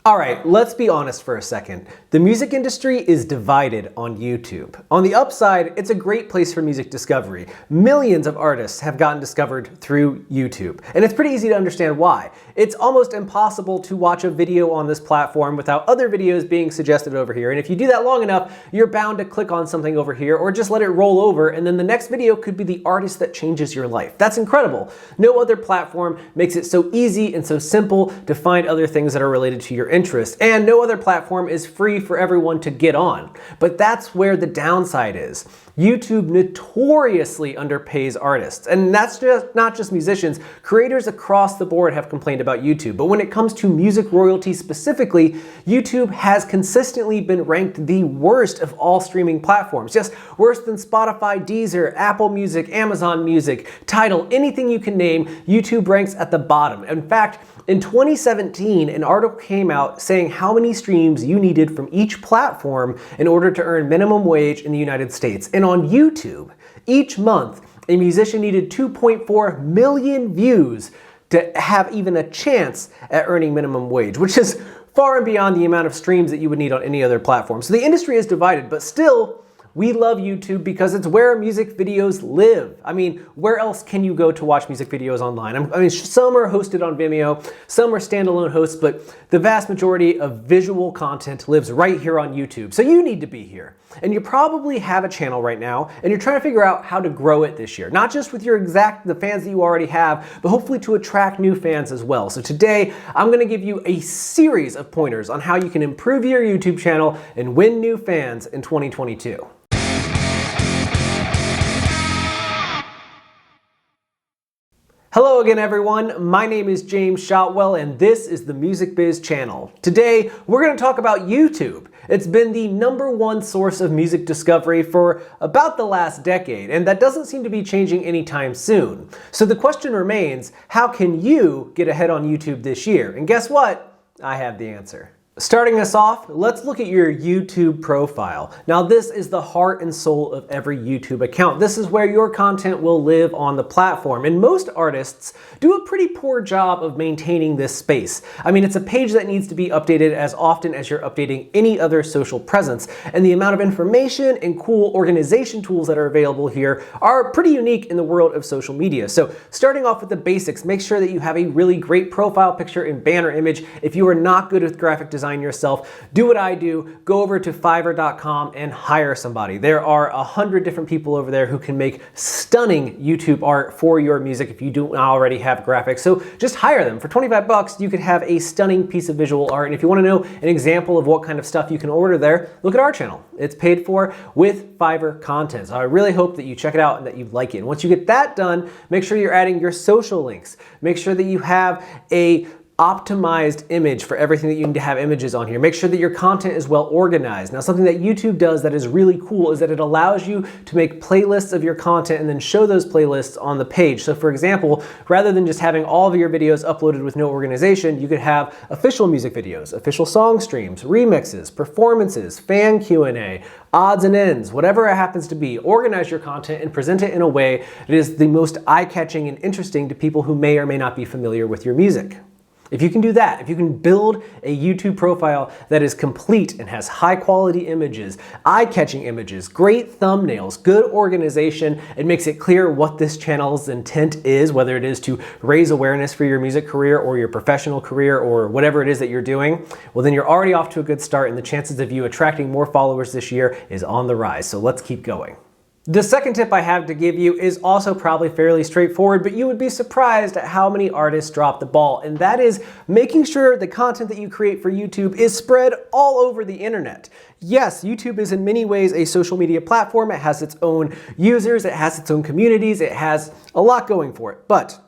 Alright, let's be honest for a second. The music industry is divided on YouTube. On the upside, it's a great place for music discovery. Millions of artists have gotten discovered through YouTube. And it's pretty easy to understand why. It's almost impossible to watch a video on this platform without other videos being suggested over here. And if you do that long enough, you're bound to click on something over here or just let it roll over, and then the next video could be the artist that changes your life. That's incredible. No other platform makes it so easy and so simple to find other things that are related to your interest, and no other platform is free for everyone to get on. But that's where the downside is. YouTube notoriously underpays artists, and that's not just musicians. Creators across the board have complained about YouTube, but when it comes to music royalties specifically, YouTube has consistently been ranked the worst of all streaming platforms. Just worse than Spotify, Deezer, Apple Music, Amazon Music, Tidal, anything you can name, YouTube ranks at the bottom. In fact, in 2017, an article came out saying how many streams you needed from each platform in order to earn minimum wage in the United States. And on YouTube, each month, a musician needed 2.4 million views to have even a chance at earning minimum wage, which is far and beyond the amount of streams that you would need on any other platform. So the industry is divided, but still, we love YouTube because it's where music videos live. I mean, where else can you go to watch music videos online? I mean, some are hosted on Vimeo, some are standalone hosts, but the vast majority of visual content lives right here on YouTube. So you need to be here. And you probably have a channel right now, and you're trying to figure out how to grow it this year. Not just with the fans that you already have, but hopefully to attract new fans as well. So today, I'm gonna give you a series of pointers on how you can improve your YouTube channel and win new fans in 2022. Hello again everyone, my name is James Shotwell and this is the Music Biz channel. Today we're going to talk about YouTube. It's been the #1 source of music discovery for about the last decade, and that doesn't seem to be changing anytime soon. So the question remains, how can you get ahead on YouTube this year? And guess what? I have the answer. Starting us off, let's look at your YouTube profile. Now this is the heart and soul of every YouTube account. This is where your content will live on the platform, and most artists do a pretty poor job of maintaining this space. I mean, it's a page that needs to be updated as often as you're updating any other social presence, and the amount of information and cool organization tools that are available here are pretty unique in the world of social media. So starting off with the basics, make sure that you have a really great profile picture and banner image. If you are not good with graphic design yourself, do what I do, go over to Fiverr.com and hire somebody. There are 100 different people over there who can make stunning YouTube art for your music if you don't already have graphics. So just hire them. For 25 bucks, you could have a stunning piece of visual art. And if you want to know an example of what kind of stuff you can order there, look at our channel. It's paid for with Fiverr content. So I really hope that you check it out and that you like it. And once you get that done, make sure you're adding your social links. Make sure that you have a optimized image for everything that you need to have images on here. Make sure that your content is well organized. Now, something that YouTube does that is really cool is that it allows you to make playlists of your content and then show those playlists on the page. So for example, rather than just having all of your videos uploaded with no organization, you could have official music videos, official song streams, remixes, performances, fan Q&A, odds and ends, whatever it happens to be. Organize your content and present it in a way that is the most eye-catching and interesting to people who may or may not be familiar with your music. If you can do that, if you can build a YouTube profile that is complete and has high quality images, eye-catching images, great thumbnails, good organization, it makes it clear what this channel's intent is, whether it is to raise awareness for your music career or your professional career or whatever it is that you're doing, well then you're already off to a good start and the chances of you attracting more followers this year is on the rise. So let's keep going. The second tip I have to give you is also probably fairly straightforward, but you would be surprised at how many artists drop the ball, and that is making sure the content that you create for YouTube is spread all over the internet. Yes, YouTube is in many ways a social media platform. It has its own users, it has its own communities, it has a lot going for it, but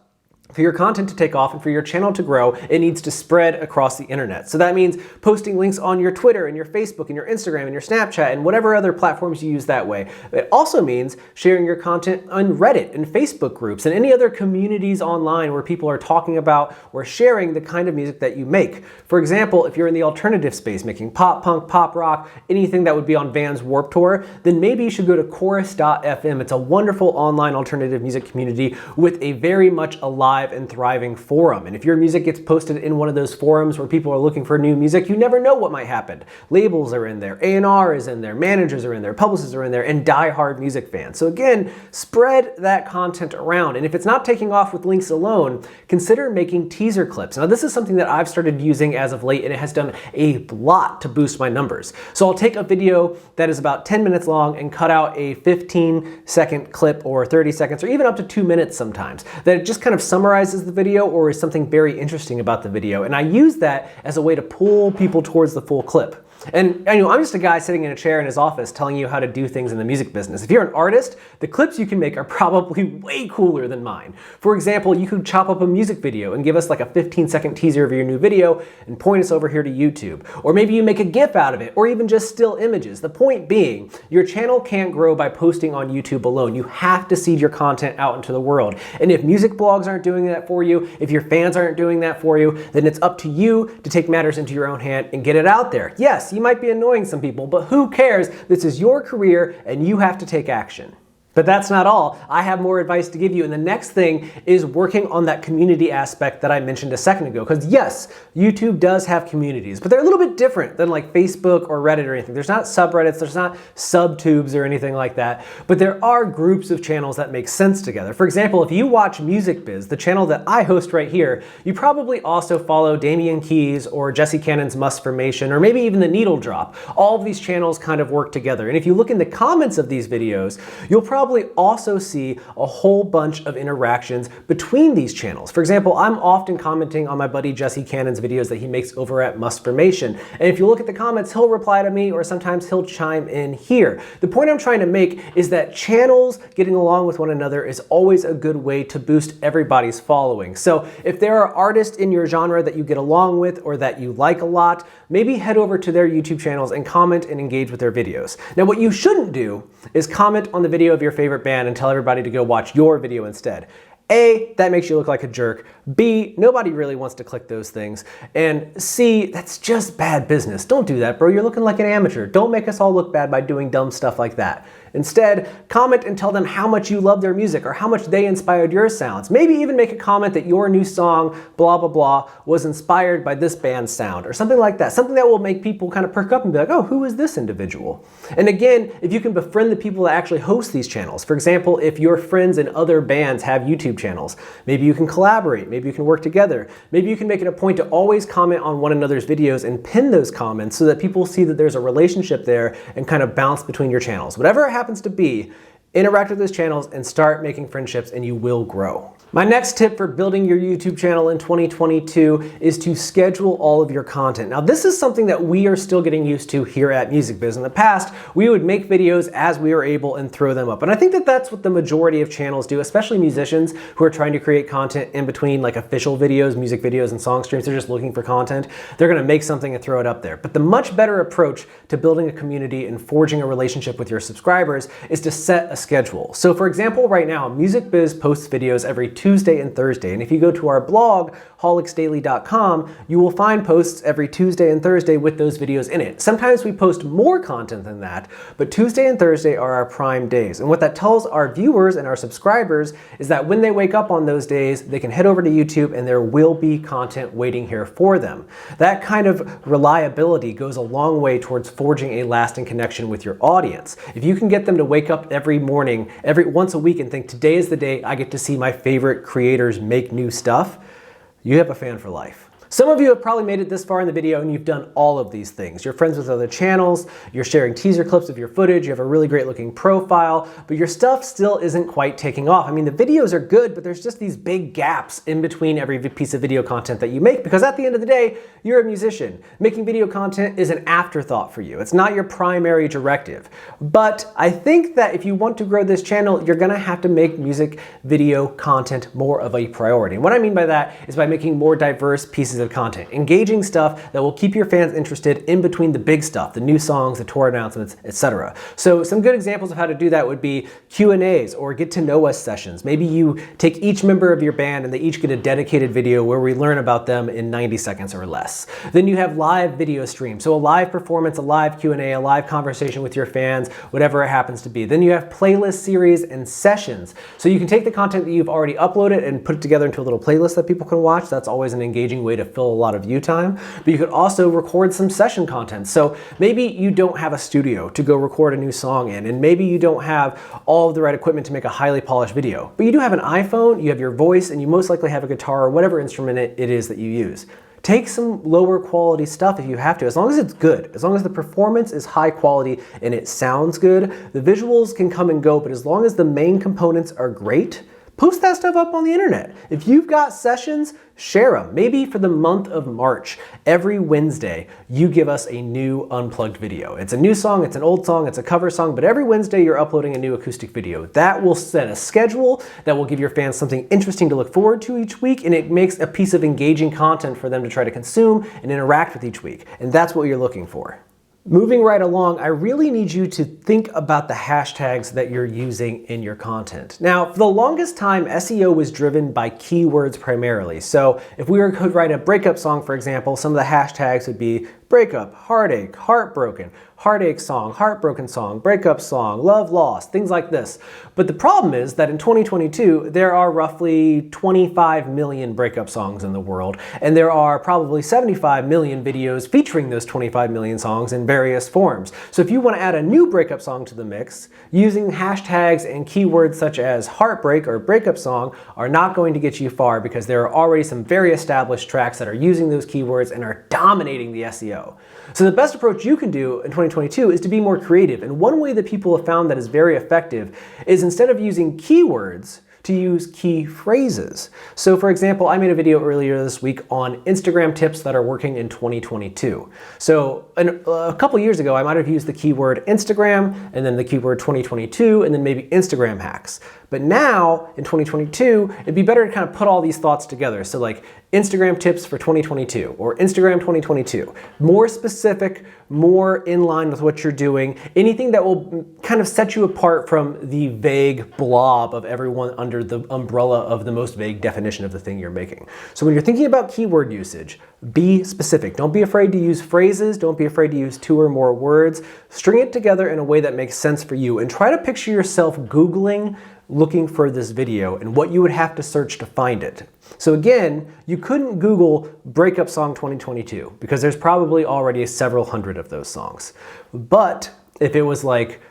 for your content to take off and for your channel to grow, it needs to spread across the internet. So that means posting links on your Twitter and your Facebook and your Instagram and your Snapchat and whatever other platforms you use that way. It also means sharing your content on Reddit and Facebook groups and any other communities online where people are talking about or sharing the kind of music that you make. For example, if you're in the alternative space, making pop punk, pop rock, anything that would be on Vans Warped Tour, then maybe you should go to chorus.fm. It's a wonderful online alternative music community with a very much alive live and thriving forum. And if your music gets posted in one of those forums where people are looking for new music, you never know what might happen. Labels are in there, A&R is in there, managers are in there, publicists are in there, and die-hard music fans. So again, spread that content around. And if it's not taking off with links alone, consider making teaser clips. Now this is something that I've started using as of late, and it has done a lot to boost my numbers. So I'll take a video that is about 10 minutes long and cut out a 15-second clip or 30 seconds or even up to 2 minutes sometimes that just kind of summarizes the video or is something very interesting about the video. And I use that as a way to pull people towards the full clip. And I'm just a guy sitting in a chair in his office telling you how to do things in the music business. If you're an artist, the clips you can make are probably way cooler than mine. For example, you could chop up a music video and give us like a 15-second teaser of your new video and point us over here to YouTube. Or maybe you make a GIF out of it, or even just still images. The point being, your channel can't grow by posting on YouTube alone. You have to seed your content out into the world. And if music blogs aren't doing that for you, if your fans aren't doing that for you, then it's up to you to take matters into your own hand and get it out there. Yes, you might be annoying some people, but who cares? This is your career and you have to take action. But that's not all. I have more advice to give you. And the next thing is working on that community aspect that I mentioned a second ago. Because yes, YouTube does have communities, but they're a little bit different than like Facebook or Reddit or anything. There's not subreddits, there's not subtubes or anything like that. But there are groups of channels that make sense together. For example, if you watch Music Biz, the channel that I host right here, you probably also follow Damian Keys or Jesse Cannon's Musformation or maybe even the Needle Drop. All of these channels kind of work together. And if you look in the comments of these videos, you'll probably also see a whole bunch of interactions between these channels. For example, I'm often commenting on my buddy Jesse Cannon's videos that he makes over at Musformation. And if you look at the comments, he'll reply to me or sometimes he'll chime in here. The point I'm trying to make is that channels getting along with one another is always a good way to boost everybody's following. So if there are artists in your genre that you get along with or that you like a lot, maybe head over to their YouTube channels and comment and engage with their videos. Now what you shouldn't do is comment on the video of your favorite band and tell everybody to go watch your video instead. A, that makes you look like a jerk. B, nobody really wants to click those things. And C, that's just bad business. Don't do that, bro. You're looking like an amateur. Don't make us all look bad by doing dumb stuff like that. Instead, comment and tell them how much you love their music or how much they inspired your sounds. Maybe even make a comment that your new song, blah, blah, blah, was inspired by this band's sound or something like that. Something that will make people kind of perk up and be like, oh, who is this individual? And again, if you can befriend the people that actually host these channels. For example, if your friends in other bands have YouTube channels, maybe you can collaborate, maybe you can work together. Maybe you can make it a point to always comment on one another's videos and pin those comments so that people see that there's a relationship there and kind of bounce between your channels. Whatever it happens to be, interact with those channels and start making friendships and you will grow. My next tip for building your YouTube channel in 2022 is to schedule all of your content. Now this is something that we are still getting used to here at Music Biz. In the past, we would make videos as we were able and throw them up. And I think that that's what the majority of channels do, especially musicians who are trying to create content in between like official videos, music videos, and song streams. They're just looking for content. They're gonna make something and throw it up there. But the much better approach to building a community and forging a relationship with your subscribers is to set a schedule. So for example, right now, Music Biz posts videos every Tuesday and Thursday. And if you go to our blog, holicsdaily.com, you will find posts every Tuesday and Thursday with those videos in it. Sometimes we post more content than that, but Tuesday and Thursday are our prime days. And what that tells our viewers and our subscribers is that when they wake up on those days, they can head over to YouTube and there will be content waiting here for them. That kind of reliability goes a long way towards forging a lasting connection with your audience. If you can get them to wake up every morning, once a week and think, today is the day I get to see my favorite creators make new stuff, you have a fan for life. Some of you have probably made it this far in the video and you've done all of these things. You're friends with other channels, you're sharing teaser clips of your footage, you have a really great looking profile, but your stuff still isn't quite taking off. I mean, the videos are good, but there's just these big gaps in between every piece of video content that you make because at the end of the day, you're a musician. Making video content is an afterthought for you. It's not your primary directive. But I think that if you want to grow this channel, you're gonna have to make music video content more of a priority. And what I mean by that is by making more diverse pieces of of content, engaging stuff that will keep your fans interested in between the big stuff, the new songs, the tour announcements, etc. So some good examples of how to do that would be Q&As or get to know us sessions. Maybe you take each member of your band and they each get a dedicated video where we learn about them in 90 seconds or less. Then you have live video streams, so a live performance, a live Q&A, a live conversation with your fans, whatever it happens to be. Then you have playlist series and sessions. So you can take the content that you've already uploaded and put it together into a little playlist that people can watch. That's always an engaging way to fill a lot of view time. But you could also record some session content. So maybe you don't have a studio to go record a new song in, and maybe you don't have all of the right equipment to make a highly polished video, but you do have an iPhone, you have your voice, and you most likely have a guitar or whatever instrument it is that you use. Take some lower quality stuff if you have to, as long as it's good. As long as the performance is high quality and it sounds good. The visuals can come and go, but as long as the main components are great, post that stuff up on the internet. If you've got sessions, share them. Maybe for the month of March, every Wednesday, you give us a new unplugged video. It's a new song, it's an old song, it's a cover song, but every Wednesday you're uploading a new acoustic video. That will set a schedule, that will give your fans something interesting to look forward to each week, and it makes a piece of engaging content for them to try to consume and interact with each week. And that's what you're looking for. Moving right along, I really need you to think about the hashtags that you're using in your content. Now, for the longest time, SEO was driven by keywords primarily. So if we were to write a breakup song, for example, some of the hashtags would be breakup, heartache, heartbroken, heartache song, heartbroken song, breakup song, love lost, things like this. But the problem is that in 2022, there are roughly 25 million breakup songs in the world, and there are probably 75 million videos featuring those 25 million songs in various forms. So if you want to add a new breakup song to the mix, using hashtags and keywords such as heartbreak or breakup song are not going to get you far, because there are already some very established tracks that are using those keywords and are dominating the SEO. So the best approach you can do in 2022 is to be more creative. And one way that people have found that is very effective is, instead of using keywords, to use key phrases. So for example, I made a video earlier this week on Instagram tips that are working in 2022. So a couple years ago, I might have used the keyword Instagram and then the keyword 2022 and then maybe Instagram hacks. But now in 2022, it'd be better to kind of put all these thoughts together. So like Instagram tips for 2022 or Instagram 2022, more specific, more in line with what you're doing, anything that will kind of set you apart from the vague blob of everyone under the umbrella of the most vague definition of the thing you're making. So when you're thinking about keyword usage, be specific. Don't be afraid to use phrases. Don't be afraid to use 2 or more words. String it together in a way that makes sense for you, and try to picture yourself Googling looking for this video and what you would have to search to find it. So again, you couldn't Google breakup song 2022 because there's probably already several hundred of those songs. But if it was like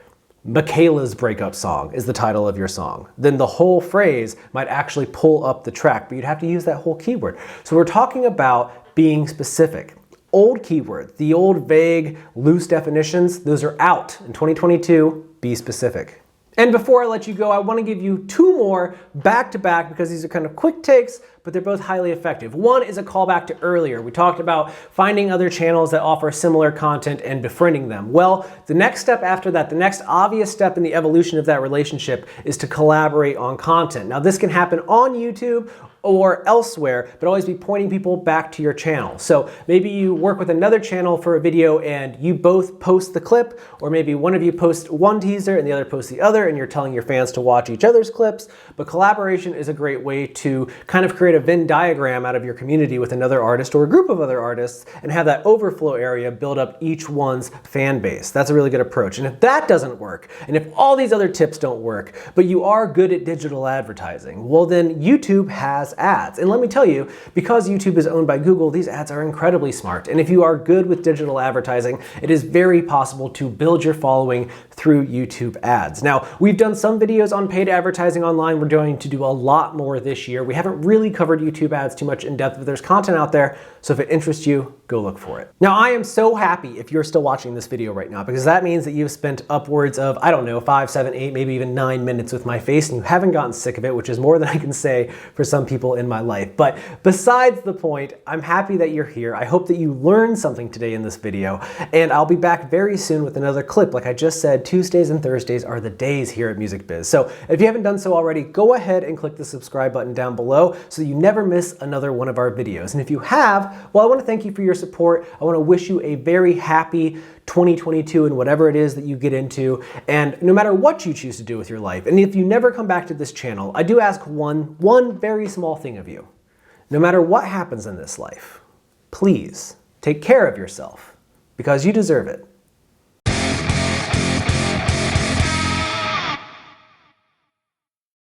Michaela's breakup song is the title of your song, then the whole phrase might actually pull up the track, but you'd have to use that whole keyword. So we're talking about being specific. Old keywords, the old vague, loose definitions, those are out. In 2022, be specific. And before I let you go, I want to give you 2 more back-to-back, because these are kind of quick takes, but they're both highly effective. One is a callback to earlier. We talked about finding other channels that offer similar content and befriending them. Well, the next step after that, the next obvious step in the evolution of that relationship, is to collaborate on content. Now, this can happen on YouTube or elsewhere, but always be pointing people back to your channel. So maybe you work with another channel for a video and you both post the clip, or maybe one of you posts one teaser and the other posts the other, and you're telling your fans to watch each other's clips. But collaboration is a great way to kind of create a Venn diagram out of your community with another artist or a group of other artists, and have that overflow area build up each one's fan base. That's a really good approach. And if that doesn't work, and if all these other tips don't work, but you are good at digital advertising, well then YouTube has ads. And let me tell you, because YouTube is owned by Google, these ads are incredibly smart. And if you are good with digital advertising, it is very possible to build your following through YouTube ads. Now, we've done some videos on paid advertising online. We're going to do a lot more this year. We haven't really covered YouTube ads too much in depth, but there's content out there. So if it interests you, go look for it. Now, I am so happy if you're still watching this video right now, because that means that you've spent upwards of, I don't know, 5, 7, 8, maybe even 9 minutes with my face, and you haven't gotten sick of it, which is more than I can say for some people people in my life. But besides the point, I'm happy that you're here. I hope that you learned something today in this video, and I'll be back very soon with another clip. Like I just said, Tuesdays and Thursdays are the days here at Music Biz. So if you haven't done so already, go ahead and click the subscribe button down below so that you never miss another one of our videos. And if you have, well, I want to thank you for your support. I want to wish you a very happy 2022 and whatever it is that you get into, and no matter what you choose to do with your life. And if you never come back to this channel, I do ask one very small thing of you. No matter what happens in this life, please take care of yourself because you deserve it.